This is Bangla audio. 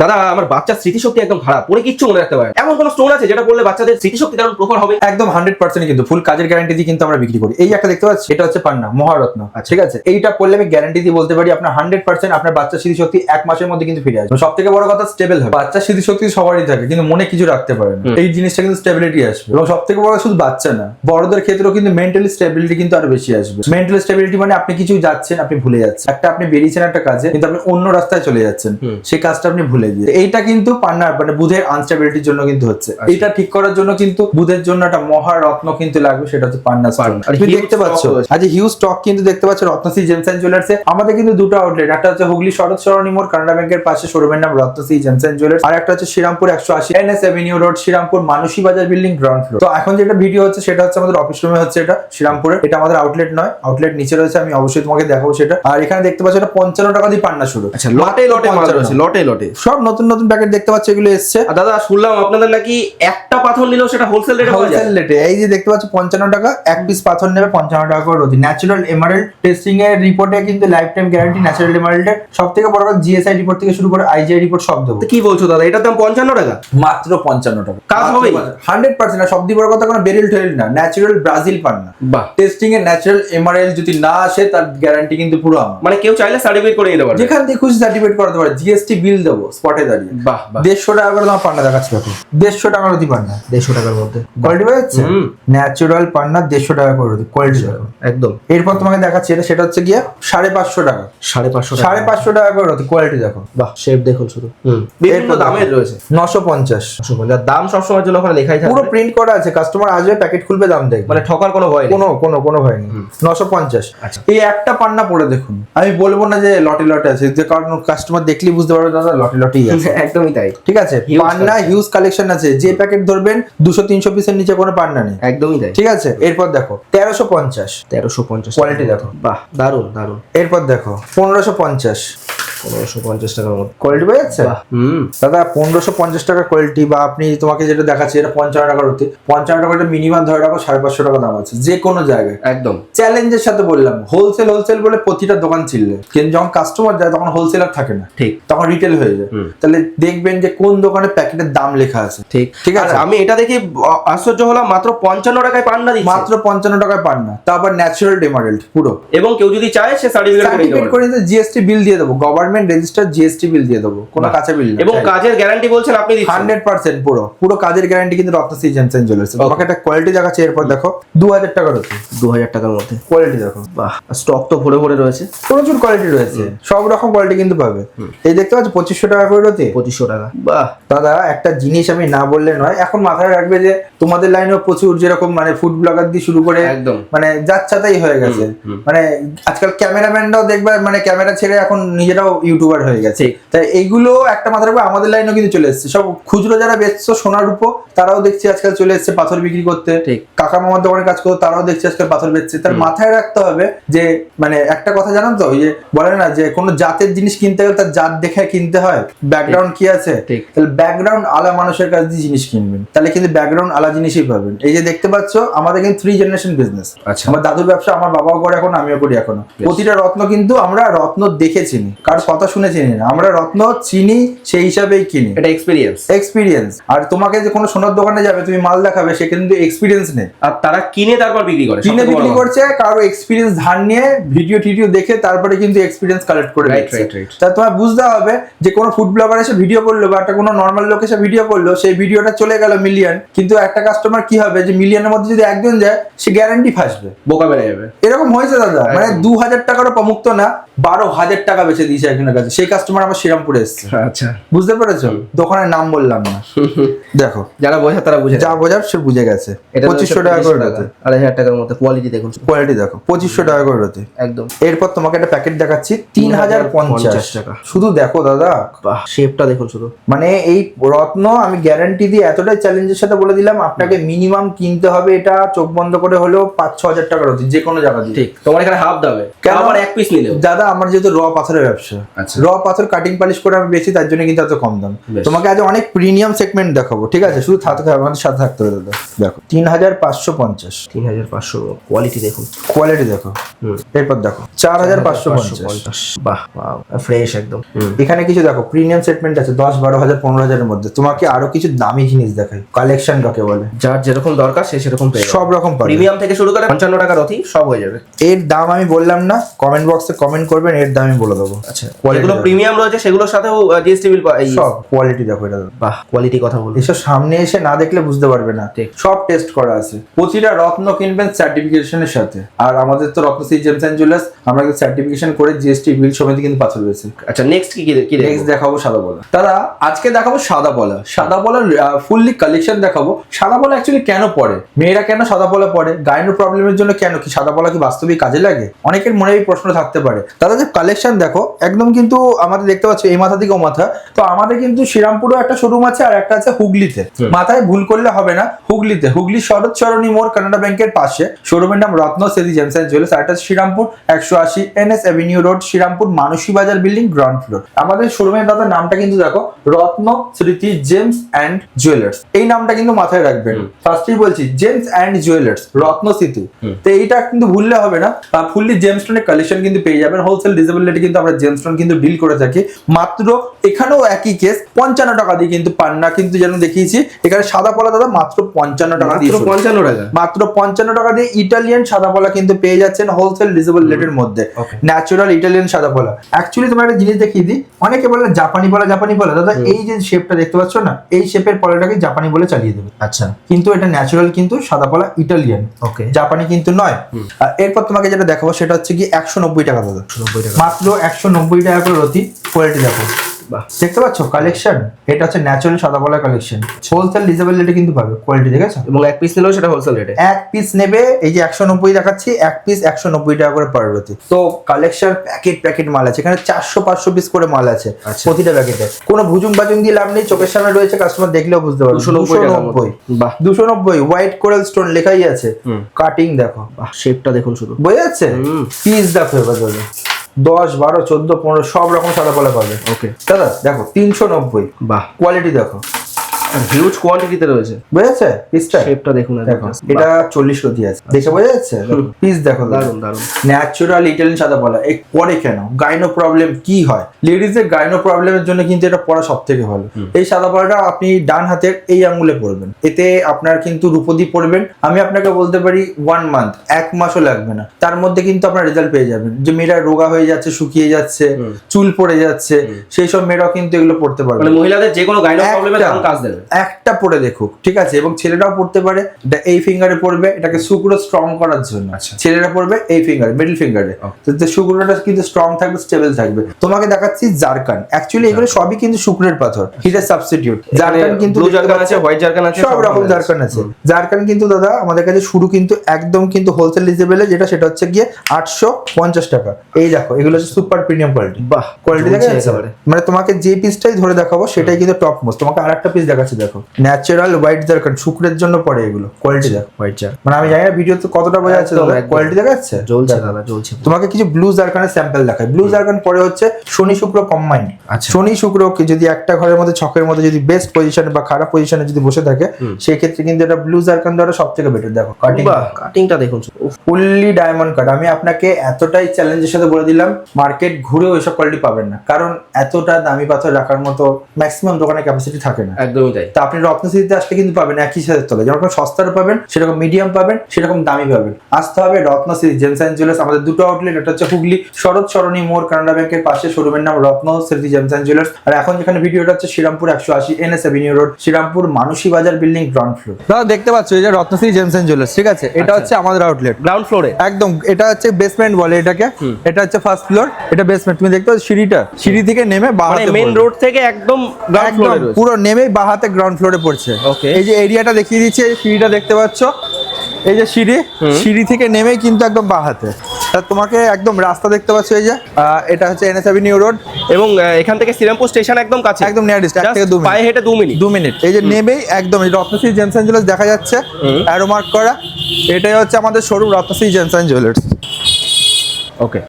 দাদা আমার বাচ্চার স্মৃতিশক্তি একদম খারাপ, পরে কিচ্ছু মনে রাখতে পারে। এমন কোন স্টোন আছে যেটা পড়লে বাচ্চাদের স্মৃতিশক্তি তেমন প্রখর হবে? একদম 100% কিন্তু ফুল কাজের গ্যারান্টি দিয়ে কিন্তু আমরা বিক্রি করি। এই একটা দেখতে পাচ্ছি, এটা হচ্ছে পান্না মহারত্ন, ঠিক আছে? এইটা পড়লে আমি গ্যারান্টি দিয়ে বলতে পারি আপনার 100% আপনার বাচ্চার স্মৃতিশক্তি 1 মাসের মধ্যে কিন্তু ফিরে আসবে। সব থেকে বড় কথা স্টেবল হবে। বাচ্চার স্মৃতিশক্তি সবারই থাকে, কিন্তু মনে কিছু রাখতে পারে না। এই জিনিসটা কিন্তু স্টেবিলিটি আসবে। এবং সব থেকে বড় শুধু বাচ্চা না, বড়দের ক্ষেত্রেও কিন্তু মেন্টালি স্টেবিলিটি কিন্তু আরো বেশি আসবে। মেন্টাল স্টেবিলিটি মানে আপনি কিছু যাচ্ছেন, আপনি ভুলে যাচ্ছেন। আপনি বেরিয়েছেন একটা কাজে, কিন্তু আপনি অন্য রাস্তায় চলে যাচ্ছেন, সেই কাজটা আপনি ভুলে গিয়ে। এইটা কিন্তু পান্নার মানে বুধের আনস্টেবিলিটির জন্য কিন্তু হচ্ছে। এটা ঠিক করার জন্য কিন্তু বুধের জন্য একটা মহারত্ন কিন্তু লাগবে, সেটা হচ্ছে পান্না স্টোন। তুমি দেখতে পাচ্ছ আজ হিউজ স্টক কিন্তু দেখতে পাচ্ছ রত্নশ্রী জেমস এন্ড জুয়েলার্সে। আমাদের কিন্তু দুটো আউটলেট, একটা হচ্ছে হুগলি শরৎ সরণি মোড় কানাডা ব্যাংকের পাশে, শোরুমের নাম রত্নশ্রী জেমস এন্ড জুয়েলার্স। আর একটা হচ্ছে Serampore 180 NS avenue road, Serampore Manasi Bazar building ground floor. তো এখন যেটা ভিডিও হচ্ছে সেটা হচ্ছে আমাদের অফিস রুমে হচ্ছে, এটা শ্রীরামপুরে। এটা আমাদের আউটলেট নয়, আউটলেট নিচে রয়েছে, আমি অবশ্যই তোমাকে দেখাবো সেটা। আর এখানে দেখতে পাচ্ছ এটা 55 টাকা দিয়ে পান্না শুরু। আচ্ছা, লটে লটে মাল রয়েছে, লটে লটে সব নতুন নতুন প্যাকেট দেখতে পাচ্ছ, এগুলো এসছে। আর দাদা শুনলাম আপনাদের নাকি একটা পাথর নিলেও সেটা হোলসেল রেটে পাওয়া যায়। হোলসেল রেটে এই যে দেখতে পাচ্ছ 55 টাকা, এক পিস পাথর নেবে 55 টাকা করে রতি। ন্যাচারাল এমারেল্ড টেস্টিং এর রিপোর্টে কিন্তু লাইফ টাইম গ্যারান্টি ন্যাচারাল এমারেল্ডের। সব থেকে বড় কথা জিএসআই রিপোর্ট থেকে শুরু করে আইজিআই রিপোর্ট সব দেবো। কি বলছো দাদা, এটার দাম 55 টাকা? মাত্র 55 টাকা কাজ হবে 100%। আর সবথেকে বড় কথা কোনো বেরিল ঠেরিল না, ন্যাচারাল ব্রাজিল পান্না। বাহ, টেস্টিং এর ন্যাচারাল এমারেল্ড যদি না আসে তার গ্যারান্টি কিন্তু পুরো আমার। মানে কেউ চাইলে সার্টিফিকেট করে নিতে পারবে, যেখান থেকে খুশি সার্টিফিকেট করাতে পারে। জিএসটি বিল দেবো স্পটে দাঁড়িয়ে। বাহ বাহ। 150 টাকা করে তোমার পান্না দেখাচ্ছে, দেখো 150 টাকা রতি পান্না, 150 টাকার মধ্যে কোয়ালিটি পাচ্ছে। ন্যাচারাল পান্না 150 টাকা করে রতি, কোয়ালিটি দেখো একদম। এরপর তোমাকে দেখাচ্ছি এটা, সেটা হচ্ছে গিয়ে 550 টাকা, 550 টাকা করে রতি, কোয়ালিটি দেখো। বাহ, শেপ দেখুন শুধু। বিভিন্ন দামের রয়েছে। 950 দাম সবসময়ের জন্য ওখানে লেখাই থাকে, পুরো প্রিন্ট করা আছে। কাস্টমার আসবে, প্যাকেট খুলবে, দাম দেখবে, মানে ঠকার কোনো ভয় নেই। কোনো ভয় নেই। 950। আচ্ছা। এই একটা পান্না পড়ে দেখুন, আমি বলবো না যে লটে লটে আছে, যে কারণ কাস্টমার দেখলেই বুঝতে পারবে দাদা লটে লটেই আছে। একদমই তাই, ঠিক আছে। পান্না হিউজ কালেকশন আছে, যে প্যাকেট ধরবেন 200-300 পিসের নিচে কোনো পান্না নেই। একদমই তাই। ঠিক আছে। এরপর দেখো 1350, কোয়ালিটি দেখো। বাহ, দারুন দারুন। এরপর দেখো 1550, 1550 টাকার মধ্যে কোয়ালিটি পেয়ে যাচ্ছে দাদা। 1550 টাকা কোয়ালিটি, বা আপনি তোমাকে যেটা দেখাচ্ছি এটা 55 টাকার হতে, 55 টাকাটা মিনিমাম ধরে রাখো 550 টাকা দাম আছে যে কোনো জায়গায়। একদম চ্যালেঞ্জের সাথে বললাম, হোলসেল বলে প্রতিটা দোকান ছিললে, কিন্তু যখন কাস্টমার যায় তখন হোলসেলার থাকে না, ঠিক, তখন রিটেল হয়ে যায়। তাহলে দেখবেন যে কোন দোকানে প্যাকেটের দাম লেখা আছে। ঠিক ঠিক আছে। আমি এটা দেখে আশ্চর্য হলাম, মাত্র 55 টাকায় পান্না দিচ্ছে। মাত্র 55 টাকায় পান না, তারপর ন্যাচারাল এমারেল্ড পুরো। এবং কেউ যদি চায় সে সার্টিফিকেট করে নিতে জিএসটি বিল দিয়ে দেবো, গভর্নমেন্ট রেজিস্টার জিএসটি বিল দিয়ে দেবো, কোনো কাঁচা বিল না। এবং কাজের গ্যারান্টি বলছেন আপনি দিচ্ছেন 100% পুরো কাজের গ্যারান্টি কিন্তু রত্নশ্রী জেমস এন্ড জুয়েলার্স। তোমাকে একটা কোয়ালিটি দেখাচ্ছি, এরপর দেখো 2000 টাকার হচ্ছে, 2000 টাকার মধ্যে কোয়ালিটি দেখো। বাহ, স্টক তো ভরে ভরে রয়েছে, প্রচুর কোয়ালিটি রয়েছে, সব রকম কোয়ালিটি কিন্তু পাবে। এই দেখতে পাচ্ছ 2500 টাকা করে হচ্ছে, 2500 টাকা। বাহ দাদা, একটা জিনিস আমি না বললে নয়, এখন মাথায় রাখবে যে তোমাদের লাইনেও প্রচুর যেরকম মানে ফুড ব্লগার দিয়ে শুরু করে একদম মানে যাচ্ছাতাই হয়ে গেছে। মানে আজকাল ক্যামেরাম্যানরাও দেখবে মানে ক্যামেরা ছেড়ে এখন নিজেরাও ইউটিউবার হয়ে গেছে। তাই এইগুলো একটা মাথায় রাখবে, আমাদের লাইনেও কিন্তু চলে এসেছে। সব খুচরো যারা বেচছো সোনার রূপো, তারাও দেখছি আজকাল চলে এসেছে পাথর বিক্রি করতে। কাকা মামার দোকানে কাজ করতো, তারাও দেখছি আজকাল পাথর বেচছে। তার মাথায় রাখতে হবে যে মানে একটা কথা জানান তো, ওই যে বলে না যে কোনো জাতের জিনিস কিনতে গেলে তার জাত দেখে কিনতে হয়, ব্যাকগ্রাউন্ড কি আছে। তাহলে ব্যাকগ্রাউন্ড আলা মানুষের কাছ দিয়ে জিনিস কিনবেন, তাহলে কিন্তু ব্যাকগ্রাউন্ড আলা জিনিসই পাবেন। এই যে দেখতে পাচ্ছ আমাদের কিন্তু 3 জেনারেশন বিজনেস। আমার দাদুর ব্যবসা, আমার বাবাও করে এখন, আমিও করি এখনো। প্রতিটা রত্ন কিন্তু আমরা রত্ন দেখে চিনি, কার কথা শুনে চিনি না, আমরা রত্ন চিনি সেই হিসাবেই কিনি। এটা এক্সপিরিয়েন্স। আর তোমাকে যে কোনো সোনার দোকানে যাবে, তুমি মাল দেখাবে, সে কিন্তু এক্সপিরিয়েন্স নেই। আর তারা কিনে তারপর বিক্রি করে, বিক্রি করছে কারো এক্সপিরিয়েন্স ধার নিয়ে, ভিডিও দেখে তারপরে কিন্তু এক্সপিরিয়েন্স কালেক্ট করে দিচ্ছে। তা তোমার বুঝতে হবে যে কোনো ফুড ব্লগার এসে ভিডিও করলো বা একটা কোনো নর্মাল লোক এসে ভিডিও করলো, সেই ভিডিওটা চলে গেল মিলিয়ন, কিন্তু একটা কাস্টমার কি হবে যে মিলিয়নের মধ্যে যদি একজন যায়, সে গ্যারান্টি ফাঁসবে, বোকা বেড়ে যাবে। এরকম হয়েছে দাদা। মানে 2000 টাকারও প্রমুক্ত না, 12,000 টাকা বেচে দিয়েছে একজনের কাছে। সেই কাস্টমার আমার শ্রীরামপুরে এসছে। আচ্ছা, বুঝতে পেরেছো? দোকানের নাম বললাম না। দেখো যারা বোঝা তারা বুঝে, যা বোঝার সে বুঝে গেছে। 2500 টাকা করে রাতে, 2500 টাকার মধ্যে কোয়ালিটি দেখুন, কোয়ালিটি দেখো 2500 টাকা করে রাতে একদম। এরপর তোমাকে একটা প্যাকেট দেখাচ্ছি 3050 টাকা। শুধু দেখো দাদা, বাহ, শেপটা দেখুন শুধু। মানে এই রত্ন আমি গ্যারান্টি দিয়ে এতটাই চ্যালেঞ্জের সাথে বলে দিলাম, আপনাকে মিনিমাম কিনতে হবে এটা চোখ বন্ধ করে হলেও 5-6 হাজার টাকার হচ্ছে, যে কোনো জায়গা দিয়ে। ঠিক, তোমার এখানে হাফ দামে, আবার এক পিস নিলেও। দাদা আমার যেহেতু র পাথরের ব্যবসা, আচ্ছা। র পাথর কাটিং পলিশ করে আমি বেশি, তার জন্য কিন্তু এত কম দাম। বেশ। তোমাকে আজ অনেক প্রিমিয়াম সেগমেন্ট দেখাবো, ঠিক আছে? শুধু আমাদের সাথে থাকতে হবে দাদা। দেখো 3550, 3500 কোয়ালিটি দেখুন, কোয়ালিটি দেখো। এরপর দেখো 4550, বাহ ফ্রেশ একদম। এখানে কিছু দেখো প্রিমিয়াম সেগমেন্ট আছে 10, 12,000, 15,000 এর মধ্যে। তোমাকে আরো কিছু দামি জিনিস দেখাই, কালেকশন কাকে বলে, যার যেরকম দরকার সে সেরকম পেয়ে সব রকম পাবে। প্রিমিয়াম থেকে শুরু করে 55 টাকার অতি সব হয়ে যাবে। এর দাম আমি বললাম না, কমেন্ট বক্সে কমেন্ট করবেন, এর দাম আমি বলে দেবো। আচ্ছা, যেগুলো প্রিমিয়াম রয়েছে সেগুলোর সাথেও জিএসটি বিল সব কোয়ালিটি দেখো এটা। বাহ কোয়ালিটি কথা বলুন, এসব সামনে এসে না দেখলে বুঝতে পারবে না, ঠিক। সব টেস্ট করা আছে। প্রতিটা রত্ন কিনবেন সার্টিফিকেশনের সাথে। আর আমাদের তো রত্নশ্রী জেমস এন্ড জুয়েলার্স, আমরা কিন্তু সার্টিফিকেশন করে জিএসটি বিল সমেত কিন্তু পাথর রয়েছে। আচ্ছা নেক্সট কি কি নেক্সট দেখাবো সাদা পলা। দাদা আজকে দেখাবো সাদা পলা। সাদা পলার ফুললি কালেকশন দেখাবো। সাদা পলা অ্যাকচুয়ালি কেন পরে, মেয়েরা কেন সাদা পলা পরে, গাইনো প্রবলেমের জন্য কেন, কি সাদা পলা কি বাস্তবিক কাজে লাগে? অনেকের মনে এই প্রশ্ন থাকতে পারে। দাদা যে কালেকশন দেখো একদম কিন্তু আমাদের দেখতে পাচ্ছ এই মাথা থেকে ও মাথা। তো আমাদের কিন্তু শ্রীরামপুরেও একটা শোরুম আছে আর একটা আছে হুগলিতে। মাথায় ভুল করলে হবে না, হুগলিতে, হুগলি শরৎ সরণী মোড় কানাডা ব্যাংকের পাশে শোরুমের নাম রত্নশ্রী জেমস এন্ড জুয়েলার্স। আর এটা Serampore 180 NS avenue road, Serampore Manasi Bazar building, ground floor. আমাদের শোরুমের দাদা নামটা কিন্তু দেখো রত্ন স্মৃতি জেমস অ্যান্ড জুয়েলার্স, এই নামটা কিন্তু মাথায় রাখবেন। ফার্স্টেই বলছি জেমস অ্যান্ড জুয়েলার্স, রত্ন স্মৃতি। তো এইটা কিন্তু ভুললে হবে না। ফুললি জেমস্টোনের কালেকশন কিন্তু পেয়ে যাবেন। হোলসেল ডিসেবিলিটি কিন্তু আমরা জেমস্টোন কিন্তু ডিল করে থাকি। মাত্র এখানেও একই কেস, 55 টাকা দিয়ে কিন্তু পান না, কিন্তু যেন দেখিয়েছি এখানে সাদা পলা দাদা মাত্র 55 টাকা দিয়ে, 55 টাকা, মাত্র 55 টাকা দিয়ে ইটালিয়ান সাদা পলা কিন্তু পেয়ে যাচ্ছেন হোলসেল ডিসেবল রেটের মধ্যে। ন্যাচারাল ইটালিয়ান সাদা পলা। অ্যাকচুয়ালি তোমার একটা জিনিস দেখিয়ে দিই, অনেকে বলে জাপানি পলা, জাপানি পলা। দাদা এই যে শেপটা দেখতে পাচ্ছ না, এই শেপের পলাটাকে জাপানি বলে চালিয়ে দেবে। আচ্ছা, কিন্তু এটা ন্যাচারাল কিন্তু সাদা পলা ইটালিয়ান, ওকে, জাপানি কিন্তু নয়। আর এরপর তোমাকে যেটা দেখাবো সেটা হচ্ছে কি 190 টাকা দাদা, 190 টাকা, মাত্র 190 টাকা করে রতি। কোয়ালিটি দেখো, দেখতে পাচ্ছ কালেকশন, এটা হচ্ছে ন্যাচারাল সাদা পলা কালেকশন। হোলসেল ডিসেবল রেটে কিন্তু পাবে, কোয়ালিটি দেখেছো? এবং এক পিস নিলেও সেটা হোলসেল রেটে, এক পিস নেবে, এই যে 190 দেখাচ্ছি, এক পিস 190 টাকা করে পার রতি। তো কালেকশন প্যাকেট মাল আছে এখানে, 400-500 পিস করে মাল আছে প্রতিটা প্যাকেটে। কোনো ভুজুং বাজুং দিয়ে লাভ নেই, চোখের সামনে রয়েছে, কাস্টমার দেখলেও বুঝতে পারবে। 290, বাহ 290, হোয়াইট কোরাল স্টোন লেখাই আছে। কাটিং দেখো, শেপটা দেখুন শুধু, বোঝা যাচ্ছে? পিস দেখো এবার দাদা, 10, 12, 14, 15 সব রকম সাদা পলা পাবে। ওকে দাদা দেখো 390, বাহ কোয়ালিটি দেখো, হিউজ কোয়ান্টিটিতে রয়েছে, বুঝেছে? পিসটা শেপটা দেখুন, দেখো এটা 40 রতি আছে, দেখে বোঝা যাচ্ছে? পিস দেখো, দারুন দারুন ন্যাচারাল ইটালিয়ান সাদা পলা। এই পরে কেন, গাইনো প্রবলেম কি হয়, লেডিজের গাইনো প্রবলেমের জন্য কিন্তু এটা পরা সব থেকে ভালো। এই সাদা পলাটা আপনি ডান হাতের এই আঙ্গুলে পরবেন, এতে আপনার কিন্তু রূপদি পরবেন। আমি আপনাকে বলতে পারি 1 মান্থ, 1 মাসও লাগবে না, তার মধ্যে কিন্তু আপনার রেজাল্ট পেয়ে যাবেন। যে মেয়েরা রোগা হয়ে যাচ্ছে, শুকিয়ে যাচ্ছে, চুল পড়ে যাচ্ছে, সেই সব মেয়েরাও কিন্তু এগুলো পড়তে পারবে। মানে মহিলাদের যে কোনো গাইনো প্রবলেমের কাজ দেবে। একটা পরে দেখুক, ঠিক আছে? এবং ছেলেরাও পড়তে পারে, এটা এই ফিঙ্গারে পড়বে, এটাকে শুক্র স্ট্রং করার জন্য। ছেলেরা পড়বে এই ফিঙ্গারে, মিডল ফিঙ্গারে, যাতে শুক্রটা কিন্তু স্ট্রং থাকবে, স্টেবল থাকবে। তোমাকে দেখাচ্ছি জারকান, অ্যাকচুয়ালি এগুলো সবই কিন্তু শুক্রের পাথর, হিটের সাবস্টিটিউট। জারকান কিন্তু ব্লু জারকান আছে, হোয়াইট জারকান আছে, সব রকম জারকান আছে। জারকান কিন্তু দাদা আমাদের কাছে শুরু কিন্তু একদম কিন্তু হোলসেল ডিসেবল, যেটা সেটা হচ্ছে গিয়ে 850 টাকা। এই দেখো এগুলো হচ্ছে সুপার প্রিমিয়াম কোয়ালিটি, বাহ কোয়ালিটি দেখা যাচ্ছে? মানে তোমাকে যে পিসটাই ধরে দেখাবো সেটাই কিন্তু টপ মোস্ট। তোমাকে আরেকটা পিস দেখাচ্ছি, দেখো ন্যাচারাল হোয়াইট জারকান, শুক্রের জন্য পড়ে এগুলো। কোয়ালিটি দেখো, হোয়াইট জার, মানে আমি জানি না ভিডিওতে কতটা বোঝা যাচ্ছে, কোয়ালিটি দেখা যাচ্ছে? জ্বলছে দাদা, জ্বলছে। তোমাকে কিছু ব্লু জারকানের স্যাম্পল দেখাই। ব্লু জারকান পরে হচ্ছে শনি শুক্র কম্বাইন। শনি শুক্রকে যদি একটা ঘরের মধ্যে, ছকের মধ্যে যদি বেস্ট পজিশনে বা খারাপ পজিশনে যদি বসে থাকে, সেই ক্ষেত্রে কিন্তু এটা ব্লু জারকান দ্বারা সব থেকে বেটার। দেখো কাটিংটা দেখুন, ফুললি ডায়মন্ড কাট। আমি আপনাকে এতটাই চ্যালেঞ্জের সাথে বলে দিলাম, মার্কেট ঘুরেও এসব কোয়ালিটি পাবেন না, কারণ এতটা দামি পাথর রাখার মতো ম্যাক্সিমাম দোকানে ক্যাপাসিটি থাকে না। একদমই তাই। তা আপনি রত্নশ্রীতে আসলে কিন্তু পাবেন একই সাথে তলে, যেরকম সস্তার পাবেন সেরকম মিডিয়াম পাবেন, সেরকম দামি পাবেন। আসতে হবে রত্নশ্রী জেমস এন্ড জুয়েলার্স। আমাদের দুটো আউটলেট, এটা হচ্ছে হুগলি শরৎ সরণী মোড় কানাডা ব্যাংকের পাশে, শোরুমের নাম রত্নশ্রী জেমস এন্ড জুয়েলার্স। আর এখন যেখানে ভিডিওটা হচ্ছে Serampore 180 NS avenue road, Serampore Manasi Bazar building, ground floor. দাদা দেখতে পাচ্ছ এই যে রত্নশ্রী জেমস এন্ড জুয়েলার্স, ঠিক আছে? এটা হচ্ছে আমাদের আউটলেট গ্রাউন্ড ফ্লোরে, একদম। এটা হচ্ছে বেসমেন্ট বলে এটাকে, এটা হচ্ছে ফার্স্ট ফ্লোর, এটা বেসমেন্ট। তুমি দেখতে পাচ্ছ সিঁড়িটা, সিঁড়ি থেকে নেমে বাহাতে, মেইন রোড থেকে একদম গ্রাউন্ড ফ্লোরে রয়েছে, পুরো নেমেই বাহাতে গ্রাউন্ড ফ্লোরে পড়ছে। এই যে এরিয়াটা দেখিয়ে দিচ্ছি, এই সিঁড়িটা দেখতে পাচ্ছ, এই যে সিঁড়ি থেকে নেমেই কিন্তু একদম বাহাতে। তোমাকে একদম রাস্তা দেখতে পাচ্ছ, এই যে এটা হচ্ছে NS অ্যাভিনিউ রোড, এবং এখান থেকে শ্রীরামপুর স্টেশন একদম কাছে, একদম নিয়ার ডিস্টেন্স, 1 থেকে 2 মিনিট, পায়ে হেঁটে 2 মিনিট। এই যে নেমেই একদম রত্নশ্রী জেমস এন্ড জুয়েলার্স দেখা যাচ্ছে, অ্যারো মার্ক করা। এটাই হচ্ছে আমাদের showroom Ratnashree gems and jewellers. Okay.